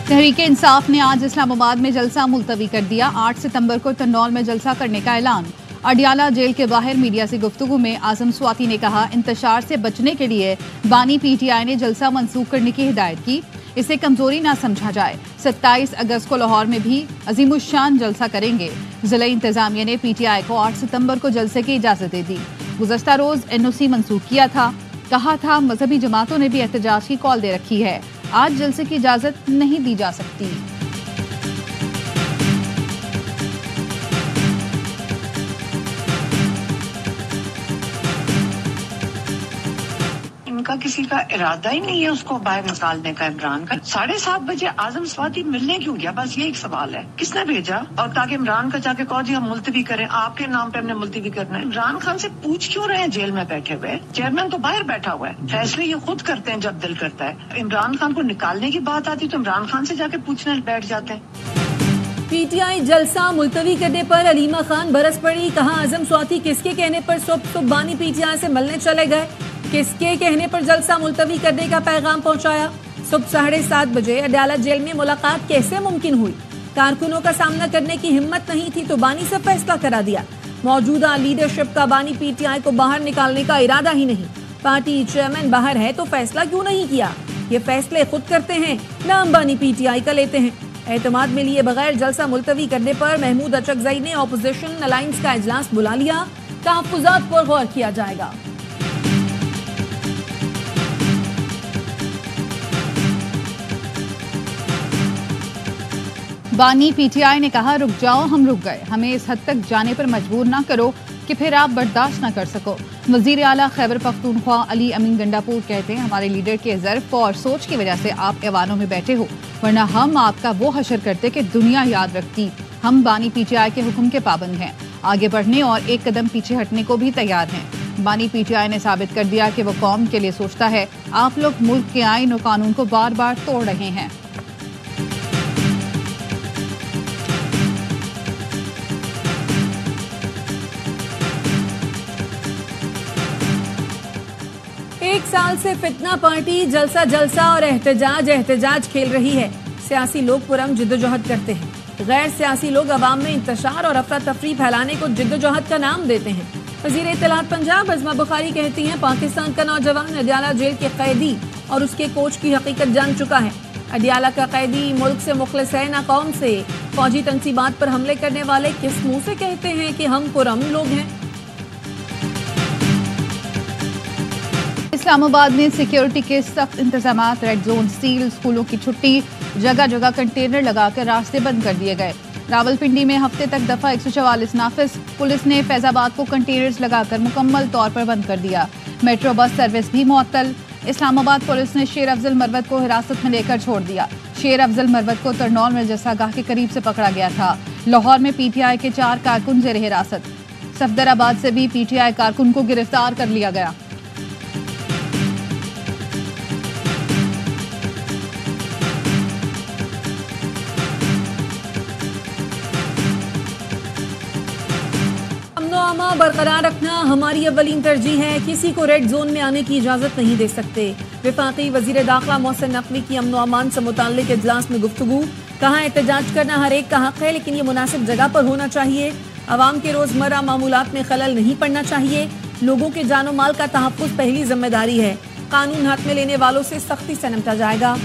तहरीक इंसाफ ने आज इस्लामाबाद में जलसा मुलतवी कर दिया। 8 सितंबर को तन्नौल में जलसा करने का ऐलान। अडियाला जेल के बाहर मीडिया से गुफ्तगू में आजम स्वाति ने कहा, इंतशार से बचने के लिए बानी पीटीआई ने जलसा मंसूख करने की हिदायत की, इसे कमजोरी ना समझा जाए। 27 अगस्त को लाहौर में भी अजीमुशान जलसा करेंगे। जिला इंतजामिया ने पीटीआई को 8 सितंबर को जलसे की इजाजत दे दी। गुज़श्ता रोज एनओसी मंसूख किया था। कहा था मजहबी जमातों ने भी एहतजाज की कॉल दे रखी है। आज जलसे की इजाजत नहीं दी जा सकती। इनका किसी का इरादा ही नहीं है उसको बाहर निकालने का। इमरान का 7:30 बजे आजम स्वाति मिलने क्यों गया? बस ये एक सवाल है, किसने भेजा? और ताकि इमरान का जाके कहो जी हम मुलतवी करें, आपके नाम पे हमने मुलतवी करना है। इमरान खान से पूछ क्यों रहे हैं जेल में बैठे हुए? चेयरमैन तो बाहर बैठा हुआ है, फैसले ये खुद करते हैं जब दिल करता है। इमरान खान को निकालने की बात आती तो इमरान खान से जाके पूछने बैठ जाते हैं। पीटीआई जलसा मुलतवी करने पर अलीमा खान बरस पड़ी। कहा, आजम स्वाति किसके कहने पर सुबह बानी पीटीआई से मिलने चले गए? किसके कहने पर जलसा मुलतवी करने का पैगाम पहुंचाया? सुबह 7:30 बजे अडियाला जेल में मुलाकात कैसे मुमकिन हुई? कारकुनों का सामना करने की हिम्मत नहीं थी तो बानी से फैसला करा दिया। मौजूदा लीडरशिप का बानी पीटीआई को बाहर निकालने का इरादा ही नहीं। पार्टी चेयरमैन बाहर है तो फैसला क्यों नहीं किया? ये फैसले खुद करते हैं, नाम बानी पीटीआई का लेते हैं। एतमाद में लिए बगैर जलसा मुलतवी करने पर महमूद अचकजई ने ऑपोजिशन अलायंस का इजलास बुला लिया। तहफ्फुज़ात पर गौर किया जाएगा। बानी पीटीआई ने कहा, रुक जाओ, हम रुक गए, हमें इस हद तक जाने पर मजबूर ना करो कि फिर आप बर्दाश्त ना कर सको। वजीर आला खैबर पख्तूनख्वा अली अमीन गंडापुर कहते हैं, हमारे लीडर के ज़र्फ और सोच की वजह से आप ऐवानों में बैठे हो, वरना हम आपका वो हशर करते कि दुनिया याद रखती। हम बानी पीटीआई के हुक्म के पाबंद हैं, आगे बढ़ने और एक कदम पीछे हटने को भी तैयार हैं। बानी पीटीआई ने साबित कर दिया कि वो कौम के लिए सोचता है। आप लोग मुल्क के आईन और कानून को बार बार तोड़ रहे हैं। एक साल से फितना पार्टी जलसा जलसा और एहतजाज एहतजाज खेल रही है। सियासी लोग पुरम जिद्दोजहद करते हैं, गैर सियासी लोग अवाम में इंतशार और अफरा तफरी फैलाने को जिद्दोजहद का नाम देते हैं। वजीर इत्तलात पंजाब अज़मा बुखारी कहती हैं, पाकिस्तान का नौजवान अडियाला जेल के कैदी और उसके कोच की हकीकत जान चुका है। अडियाला का कैदी मुल्क से मुखलिस है ना कौम से। फौजी तनसीबात पर हमले करने वाले किस मुंह से कहते हैं कि हम पुरम लोग हैं? इस्लामाबाद में सिक्योरिटी के सख्त इंतजाम, रेड जोन सील, स्कूलों की छुट्टी, जगह जगह कंटेनर लगाकर रास्ते बंद कर दिए गए। रावलपिंडी में हफ्ते तक दफा 144 नाफिज। पुलिस ने फैजाबाद को कंटेनर्स लगाकर मुकम्मल तौर पर बंद कर दिया। मेट्रो बस सर्विस भी मुअत्तल। इस्लामाबाद पुलिस ने शेर अफजल मरवत को हिरासत में लेकर छोड़ दिया। शेर अफजल मरवत को तरनौल में जलसागाह के करीब से पकड़ा गया था। लाहौर में पीटीआई के 4 कारकुन जेर हिरासत। सफदराबाद से भी पीटीआई कारकुन को गिरफ्तार कर लिया गया। बरकरार रखना हमारी अव्वलीन तरजीह है। किसी को रेड जोन में आने की इजाजत नहीं दे सकते। विफाकी वजीर दाखिला मोहसिन नकवी की अमन अमान से मुताल्लिक इजलास में गुफ्तगू। कहा, एहतजाज करना हर एक का हक है, लेकिन ये मुनासिब जगह पर होना चाहिए। अवाम के रोजमर्रा मामूलात में खलल नहीं पड़ना चाहिए। लोगों के जानो माल का तहफ्फुज पहली जिम्मेदारी है। कानून हाथ में लेने वालों से सख्ती से निपटा जाएगा।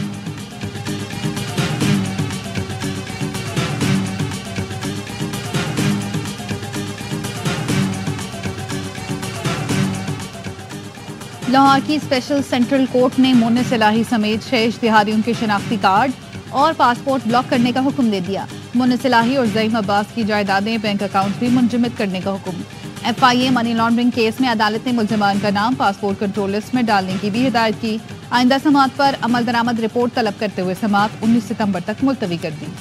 लाहौर की स्पेशल सेंट्रल कोर्ट ने मोने सलाही समेत 6 इश्तिहारियों के शनाख्ती कार्ड और पासपोर्ट ब्लॉक करने का हुक्म दे दिया। मोने सलाही और ज़ईम अब्बास की जायदादें, बैंक अकाउंट भी मुंजमद करने का हुक्म। FIA मनी लॉन्ड्रिंग केस में अदालत ने मुल्ज़िमान का नाम पासपोर्ट कंट्रोल लिस्ट में डालने की भी हिदायत की। आइंदा समात पर अमल दरामद रिपोर्ट तलब करते हुए समात 19 सितंबर तक मुलतवी कर दी।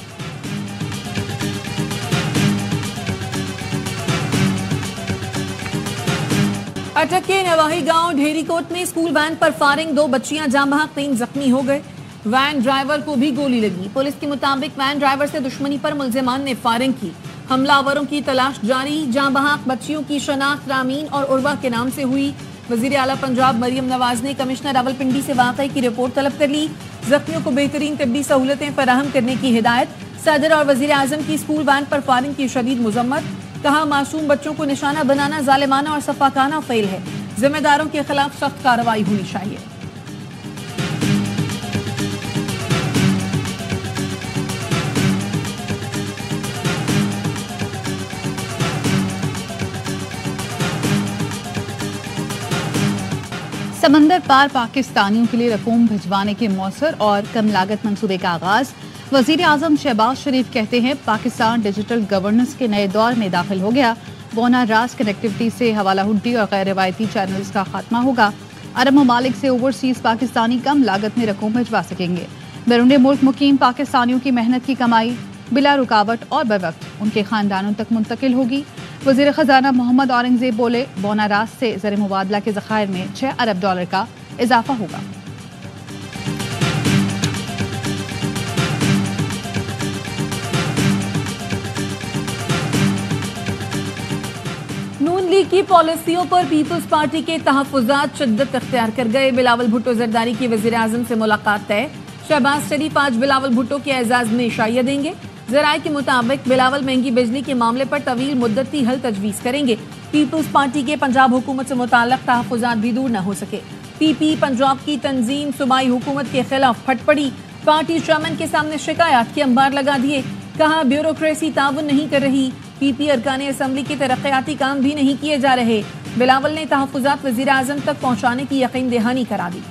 अटक के नवाही गांव ढेरीकोट में स्कूल वैन पर फायरिंग, 2 बच्चियां जाँ बहक, 3 जख्मी हो गए। वैन ड्राइवर को भी गोली लगी। पुलिस के मुताबिक वैन ड्राइवर से दुश्मनी पर मुल्जिमान ने फायरिंग की। हमलावरों की तलाश जारी। जाँ बहक बच्चियों की शनाख्त रामीन और उर्वा के नाम से हुई। वजीर आला पंजाब मरियम नवाज ने कमिश्नर रावलपिंडी से वाकई की रिपोर्ट तलब कर ली। जख्मियों को बेहतरीन तिब्बी सहूलतें फराहम करने की हिदायत। सदर और वजीर आजम की स्कूल वैन पर फायरिंग की शदीद मजम्मत। कहा मासूम बच्चों को निशाना बनाना जालिमाना और सफाकाना फेल है, जिम्मेदारों के खिलाफ सख्त कार्रवाई होनी चाहिए। समंदर पार पाकिस्तानियों के लिए रकूम भिजवाने के मौसर और कम लागत मंसूबे का आगाज। वजीर आजम शहबाज शरीफ कहते हैं पाकिस्तान डिजिटल गवर्नेंस के नए दौर में दाखिल हो गया। बोना रास कनेक्टिविटी से हवाला हुंडी और गैर रवायती चैनल्स का खात्मा होगा। अरब ममालिक से ओवरसीज पाकिस्तानी कम लागत में रकूम भिजवा सकेंगे। बैरून मुल्क मुकीम पाकिस्तानियों की मेहनत की कमाई बिला रुकावट और बवक्त उनके खानदानों तक मुंतकिल होगी। वजीर खजाना मोहम्मद औरंगजेब बोले बोना रास से ज़र मुबादला के ज़खायर में 6 अरब डॉलर का इजाफा होगा। नून लीग की पॉलिसियों पर पीपल्स पार्टी के तहफ़्फ़ुज़ात शिद्दत अख्तियार कर गए। बिलावल भुट्टो जरदारी की वज़ीर आज़म से मुलाकात तय। शहबाज शरीफ आज बिलावल भुट्टो के एजाज में इशाइया देंगे। ज़राए के मुताबिक बिलावल महंगी बिजली के मामले पर तवील मुद्दती हल तजवीज़ करेंगे। पीपल्स पार्टी के पंजाब हुकूमत से मुताल्लिक़ तहफ़्फ़ुज़ात भी दूर न हो सके। पीपी पंजाब की तंजीम सूबाई हुकूमत के खिलाफ फट पड़ी। पार्टी चेयरमैन के सामने शिकायत के अंबार लगा दिए। कहा ब्यूरोक्रेसी ताउन नहीं कर रही। पीपी अरकान असम्बली के तरक्याती काम भी नहीं किए जा रहे। बिलावल ने तहफ़्फ़ुज़ात वज़ीर आज़म तक पहुँचाने की यकीन दहानी करा दी।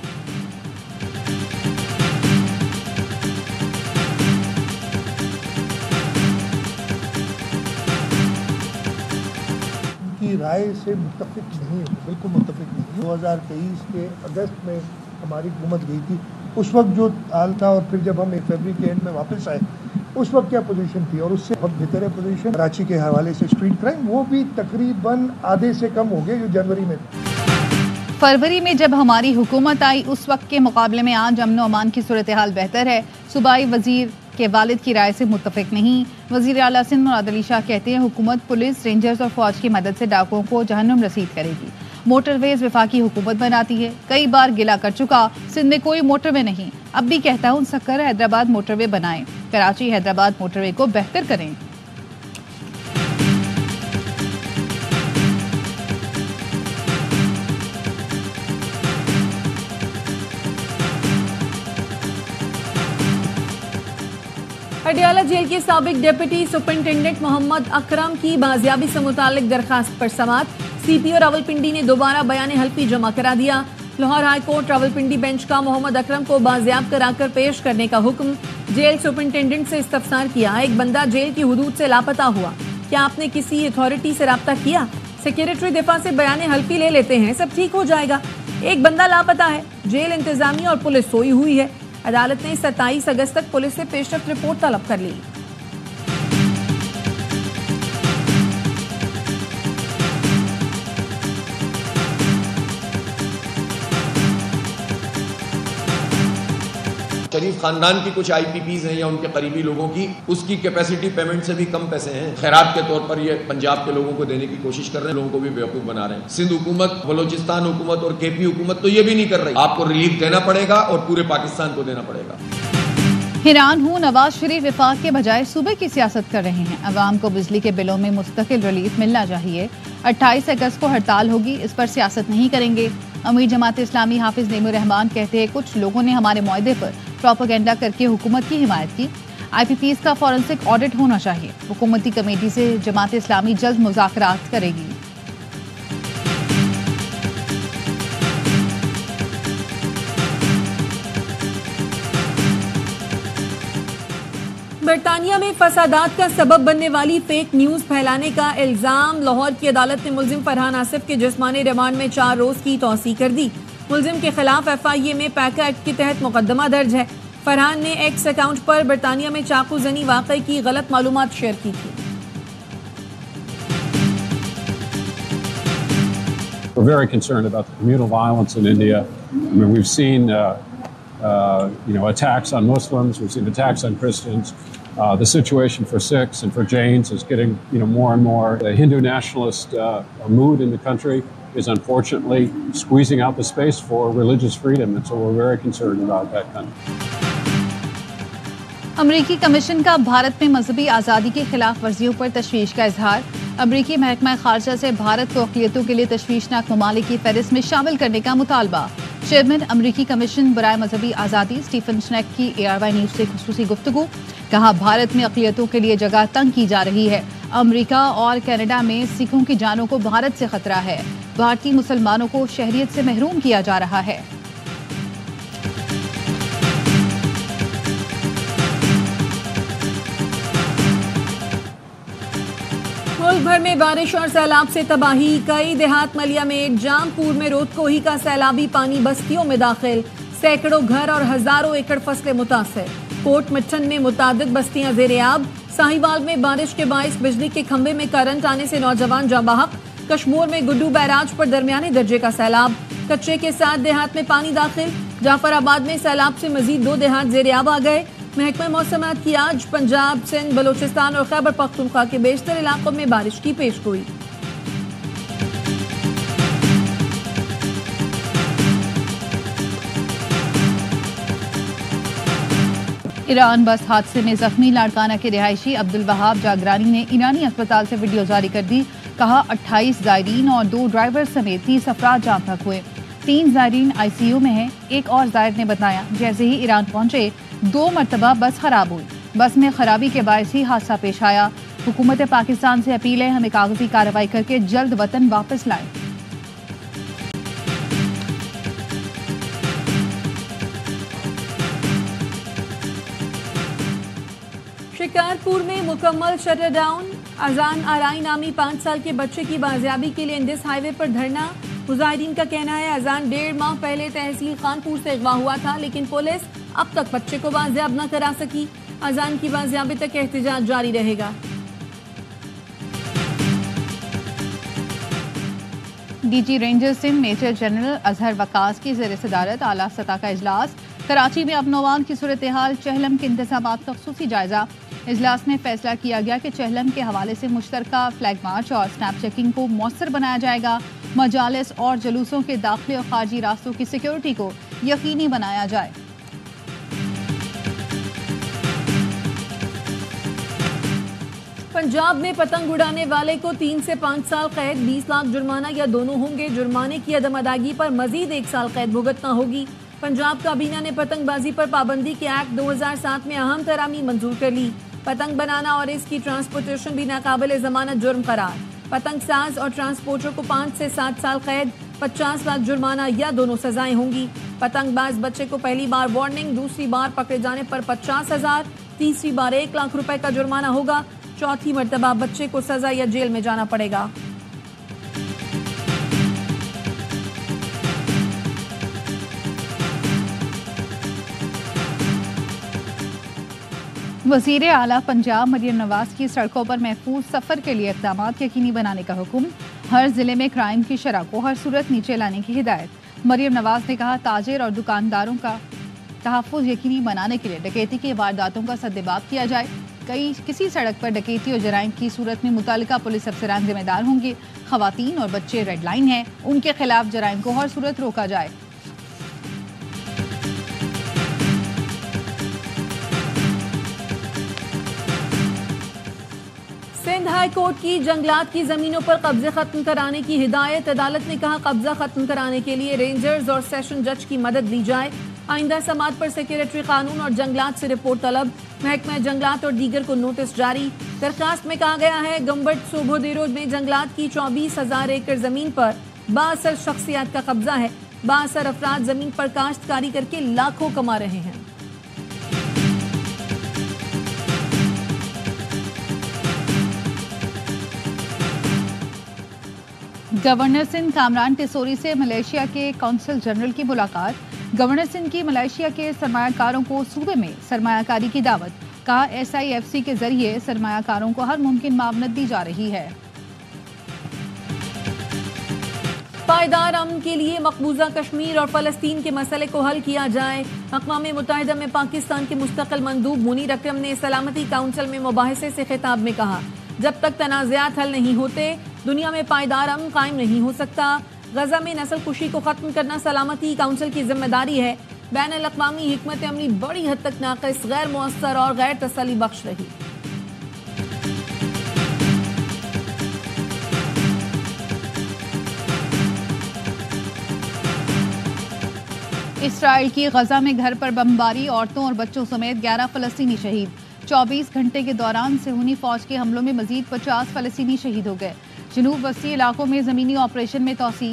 राय से मुत्तफिक नहीं है, बिल्कुल मुत्तफिक नहीं। 2023 के अगस्त में हमारी हुकूमत गई थी, उस वक्त जो हाल था और फिर जब हम 1 फरवरी के एंड में वापस आए उस वक्त क्या पोजीशन थी और उससे बहुत बेहतर है पोजीशन। कराची के हवाले से स्ट्रीट क्राइम वो भी तकरीबन आधे से कम हो गए जो जनवरी में। फरवरी में जब हमारी हुकूमत आई उस वक्त के मुकाबले में आज अमन अमान की सूरत हाल बेहतर है। सूबाई वजीर के वालिद की राय से मुत्तफिक नहीं। वजीर आला सिंध मुराद अली शाह कहते हैं हुकूमत पुलिस रेंजर्स और फौज की मदद से डाकुओं को जहन्नुम रसीद करेगी। मोटरवेज वफाकी हुकूमत बनाती है, कई बार गिला कर चुका सिंध में कोई मोटरवे नहीं। अब भी कहता हूँ सक्कर हैदराबाद मोटरवे बनाएं, कराची हैदराबाद मोटरवे को बेहतर करें। अडियाला जेल के साबिक डिप्टी सुपरिंटेंडेंट मोहम्मद अकरम की बाजियाबी से मुतालिक दरखास्त पर समाअत। सीपीओ रावलपिंडी ने दोबारा बयान हल्फी जमा करा दिया। Lahore high court Rawalpindi bench का मोहम्मद अकरम को बाजियाब कराकर पेश करने का हुक्म। जेल सुपरिंटेंडेंट से इस्तफसार किया। एक बंदा जेल की हुदूद से लापता हुआ, क्या आपने किसी अथॉरिटी से रब्ता किया? सेक्रेटरी दिफा से बयान हल्फी ले लेते हैं, सब ठीक हो जाएगा। एक बंदा लापता है, जेल इंतजामिया और पुलिस सोई हुई है। अदालत ने 27 अगस्त तक पुलिस से पेशरफ रिपोर्ट तलब कर ली। शरीफ खानदान की कुछ IPPs हैं या उनके करीबी लोगों की, उसकी कैपेसिटी पेमेंट से भी कम पैसे हैं। खैरात के तौर पर ये पंजाब के लोगों को देने की कोशिश कर रहे हैं, लोगों को भी बेवकूफ बना रहे हैं। सिंध हुकूमत, बलोचिस्तान हुकूमत और KP हुकूमत तो ये भी नहीं कर रही। आपको रिलीफ देना पड़ेगा और पूरे पाकिस्तान को देना पड़ेगा। हैरान हूँ, नवाज शरीफ विफाक के बजाय सूबे की सियासत कर रहे हैं। अवाम को बिजली के बिलों में मुस्तकिल रिलीफ मिलना चाहिए। 28 अगस्त को हड़ताल होगी, इस पर सियासत नहीं करेंगे। अमीर जमात इस्लामी हाफिज नेमुर रहमान कहते हैं कुछ लोगों ने हमारे मुआहदे पर प्रोपेगेंडा करके हुकूमत की हिमायत की। IPPs का फॉरेंसिक ऑडिट होना चाहिए। हुकूमती कमेटी से जमात इस्लामी जल्द मुज़ाकरात करेगी। बरतानिया में फसादात का सबब बनने वाली फेक न्यूज फैलाने का इल्जाम। लाहौर की अदालत ने मुल्जिम फरहान आसिफ के जिस्मानी रिमांड में 4 रोज की तौसीक कर दी। मुल्जिम के खिलाफ FIA में पैका एक्ट के तहत मुकदमा दर्ज है। फरहान ने एक्स अकाउंट पर बरतानिया में चाकू जनी वाकई की गलत मालूमात शेयर की थी। We're very concerned about the communal violence in India. I mean, we've seen attacks on Muslims, we've seen attacks on Christians. The situation for Sikhs and for Jains is getting more and more. The Hindu nationalist mood in the country is unfortunately squeezing out the space for religious freedom, and so we're very concerned about that kind of. अमरीकी commission का भारत में मजहबी आज़ादी की खिलाफ वर्जियों पर तशवीश का इजहार। अमरीकी महकमा खारजा से भारत को अक़लियतों के लिए तशवीशनाक ममालिक की फहरिस्त में शामिल करने का मुतालबा। चेयरमैन अमरीकी कमीशन बराए मजहबी आज़ादी स्टीफन स्नैक की ARY न्यूज़ से खुसूसी गुफ्तगू। कहा, भारत में अक़लियतों के लिए जगह तंग की जा रही है। अमरीका और कनाडा में सिखों की जानों को भारत से खतरा है। भारतीय मुसलमानों को शहरियत से महरूम किया जा रहा है। मुल्क भर में बारिश और सैलाब से तबाही। कई देहात मलिया में जामपुर में रोदकोही का सैलाबी पानी बस्तियों में दाखिल। सैकड़ों घर और हजारों एकड़ फसलें मुतासर। कोट मिट्ठन में मुतादिद बस्तियां ज़ेर-ए-आब। साहिवाल में बारिश के बाइस बिजली के खंभे में करंट आने से नौजवान जाँ बहक। कश्मीर में गुड्डू बैराज पर दरमियाने दर्जे का सैलाब। कच्चे के 7 देहात में पानी दाखिल। जाफराबाद में सैलाब से मजीद 2 देहात ज़ेर-ए-आब आ गए। महकमा मौसमात की आज पंजाब, सिंध, बलोचिस्तान और खैबर पख्तूनख्वा के बेशतर इलाकों में बारिश की पेशगोई। ईरान बस हादसे में जख्मी लाड़काना के रिहायशी अब्दुल वहाब जागरानी ने ईरानी अस्पताल से वीडियो जारी कर दी। कहा, 28 जायरीन और 2 ड्राइवर समेत 30 अफराद जाम तक हुए। 3 जायरीन ICU में हैं। एक और जायर ने बताया, जैसे ही ईरान पहुंचे 2 मरतबा बस खराब हुई। बस में खराबी के बायस ही हादसा पेश आया। हुकूमत पाकिस्तान से अपील है, हमें कागजी कार्रवाई करके जल्द वतन वापस लाएं। शिकारपुर में मुकम्मल शटर डाउन। अजान आराई नामी 5 साल के बच्चे की बाजियाबी के लिए इंडिस हाईवे पर धरना। मुजाहिदीन का कहना है, अजान 1.5 माह पहले तहसील खानपुर से अगवा हुआ था, लेकिन पुलिस अब तक बच्चे को बाजियाब न करा सकी। अजान की बाजियाबी तक एहतजाज जारी रहेगा। DG ranger Sindh major general Azhar Waqas की ज़ेर सदारत आला सतह का इजलास। कराची में अमन की सूरत हाल, चहलम के इंतज़ामात का ख़ुसूसी जायजा। इजलास में फैसला किया गया कि चहलम के हवाले से मुश्तरका फ्लैग मार्च और स्नैप चेकिंग को मौसर बनाया जाएगा। मजालिस और जुलूसों के दाखिले और खारजी रास्तों की सिक्योरिटी को यकीनी बनाया जाए। पंजाब में पतंग उड़ाने वाले को 3 से 5 साल कैद, 20 लाख जुर्माना या दोनों होंगे। जुर्माने की अदम अदायगी पर मजीद 1 साल कैद भुगतना होगी। पंजाब काबीना ने पतंगबाजी पर पाबंदी के एक्ट 2007 में अहम तरामी मंजूर कर ली। पतंग बनाना और इसकी ट्रांसपोर्टेशन भी नाकाबिल जमानत जुर्म करार। पतंग साज और ट्रांसपोर्टर को 5 से 7 साल कैद, 50 लाख जुर्माना या दोनों सजाएं होंगी। पतंगबाज बच्चे को पहली बार वार्निंग, दूसरी बार पकड़े जाने पर 50,000, तीसरी बार 1 लाख रुपए का जुर्माना होगा। चौथी मर्तबा बच्चे को सजा या जेल में जाना पड़ेगा। वज़ीर आला पंजाब मरियम नवाज की सड़कों पर महफूज सफ़र के लिए इक़दामात यकीनी बनाने का हुक्म। हर जिले में क्राइम की शरह को हर सूरत नीचे लाने की हिदायत। मरियम नवाज ने कहा, ताजिर और दुकानदारों का तहफ़्फ़ुज़ यकीनी बनाने के लिए डकैती की वारदातों का सद्देबाब किया जाए। किसी सड़क पर डकैती और जराइम की सूरत में मुतल्लिका पुलिस अफसरान जिम्मेदार होंगे। ख़वातीन और बच्चे रेड लाइन हैं, उनके खिलाफ जराइम को हर सूरत रोका जाए। सिंध हाई कोर्ट की जंगलात की जमीनों पर कब्जे खत्म कराने की हिदायत। अदालत ने कहा, कब्जा खत्म कराने के लिए रेंजर्स और सेशन जज की मदद ली जाए। आइंदा समात पर सेक्रेटरी कानून और जंगलात से रिपोर्ट तलब। महकमा जंगलात और दीगर को नोटिस जारी। दरखास्त में कहा गया है, गंबट सोबोदेरो में जंगलात की 24,000 एकड़ जमीन पर 62 शख्सियात का कब्जा है। 62 अफराद जमीन पर काश्तकारी करके लाखों कमा रहे हैं। गवर्नर सिंध कामरान टिसोरी से मलेशिया के कौंसल जनरल की मुलाकात। गवर्नर सिंध की मलेशिया के सरमायाकारों को सूबे में सरमायाकारी की दावत। कहा, SIFC के जरिए सरमायाकारों को हर मुमकिन मावनत दी जा रही है। पायदार अमन के लिए मकबूजा कश्मीर और फलस्तीन के मसले को हल किया जाए। अक़वाम मुत्तहिदा में पाकिस्तान के मुस्तकिल मंदूब मुनीर अकरम ने सलामती काउंसिल में मुबाहिसे से खिताब में कहा, जब तक तनाज़ात हल नहीं होते दुनिया में पायदार अमन कायम नहीं हो सकता। गजा में नस्ल कुशी को खत्म करना सलामती काउंसिल की जिम्मेदारी है। बैन-अल-अक़वामी हिकमत अमली बड़ी हद तक नाक़िस, गैर मुअस्सर और गैर तसल्ली बख्श रही। इसराइल की गजा में घर पर बमबारी, औरतों और बच्चों समेत 11 फ़लस्तीनी शहीद। 24 घंटे के दौरान सेहूनी फौज के हमलों में मजीद 50 फ़लस्तीनी शहीद हो गए। जनूब वस्ती इलाकों में ज़मीनी ऑपरेशन में तोसी।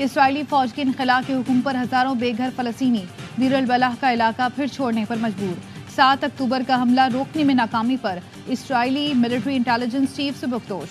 इसराइली फौज के इनखला के हुक्म पर हज़ारों बेघर फ़लस्तीनी दीर अल बलाह का इलाका फिर छोड़ने पर मजबूर। 7 अक्टूबर का हमला रोकने में नाकामी पर इसराइली मिलिट्री इंटेलिजेंस चीफ सुबुकदोश।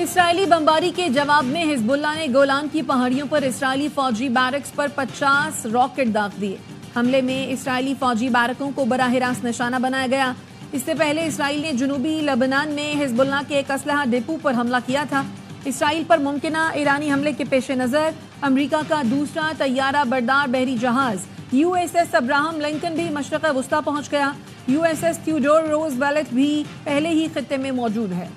इसराइली बमबारी के जवाब में हिजबुल्लाह ने गोलान की पहाड़ियों पर इसराइली फौजी बैरक्स पर 50 रॉकेट दाग दिए। हमले में इसराइली फौजी बैरकों को बराह रास्त निशाना बनाया गया। इससे पहले इसराइल ने जुनूबी लेबनान में हिजबुल्लाह के एक असलहा डिपो पर हमला किया था। इसराइल पर मुमकिना ईरानी हमले के पेश नज़र अमरीका का दूसरा तैयारा बरदार बहरी जहाज USS अब्राहम लिंकन भी मशरक़ वुस्ता पहुंच गया। USS थियोडोर रूज़वेल्ट भी पहले ही खित्ते में मौजूद है।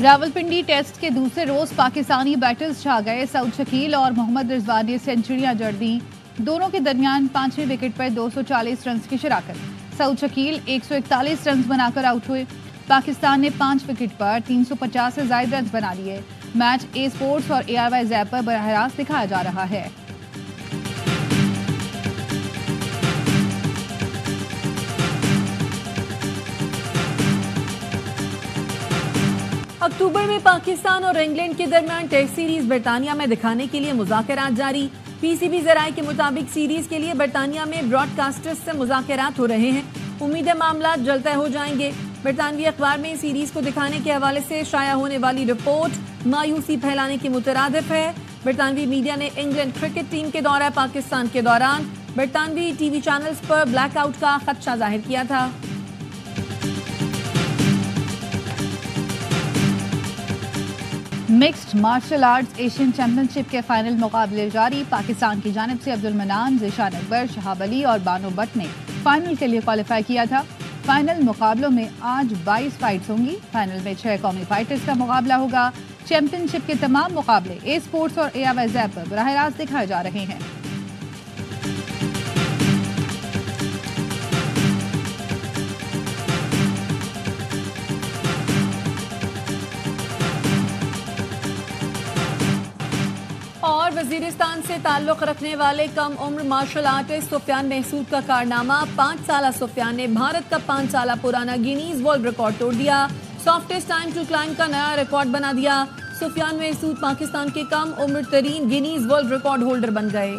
रावलपिंडी टेस्ट के दूसरे रोज पाकिस्तानी बैटर्स छा गए। सऊद शकील और मोहम्मद रिजवान ने सेंचुरियां जड़ दी। दोनों के दरमियान 5वें विकेट पर 240 रन की शराकत। सऊद शकील 141 रन बनाकर आउट हुए। पाकिस्तान ने 5 विकेट पर 350 से ज्यादा रन बना लिए। मैच ए स्पोर्ट्स और ARY ज़ैप पर बराह रास्त दिखाया जा रहा है। अक्टूबर में पाकिस्तान और इंग्लैंड के दरमियान टेस्ट सीरीज बरतानिया में दिखाने के लिए मुज़ाकरात जारी। PCB ज़राए के मुताबिक सीरीज के लिए बरतानिया में ब्रॉडकास्टर्स से मुज़ाकरात हो रहे हैं। उम्मीद है मामला जल्द तय हो जाएंगे। बरतानवी अखबार में सीरीज को दिखाने के हवाले से शाया होने वाली रिपोर्ट मायूसी फैलाने की मुतरादिफ है। बरतानवी मीडिया ने इंग्लैंड क्रिकेट टीम के दौरा पाकिस्तान के दौरान बरतानवी TV चैनल्स पर ब्लैकआउट का खदशा जाहिर किया था। Mixed martial arts Asian championship के फाइनल मुकाबले जारी। पाकिस्तान की जानिब से अब्दुल मनान, ज़ीशान अकबर, शहाब अली और बानो भट्ट ने फाइनल के लिए क्वालिफाई किया था। फाइनल मुकाबलों में आज 22 फाइट्स होंगी। फाइनल में 6 कौमी फाइटर्स का मुकाबला होगा। चैंपियनशिप के तमाम मुकाबले ए स्पोर्ट्स और ARY ज़ैप पर बराह रास्त दिखाए जा रहे हैं। और वजीरिस्तान से ताल्लुक रखने वाले कम उम्र मार्शल आर्टिस्ट सुफियान महसूद का कारनामा। 5 साला सुफियान ने भारत का 5 साल पुराना गिनीज वर्ल्ड रिकॉर्ड तोड़ दिया। सॉफ्टेस्ट टाइम टू क्लाइंब का नया रिकॉर्ड बना दिया। सुफियान महसूद पाकिस्तान के कम उम्र तरीन गिनीज वर्ल्ड रिकॉर्ड होल्डर बन गए।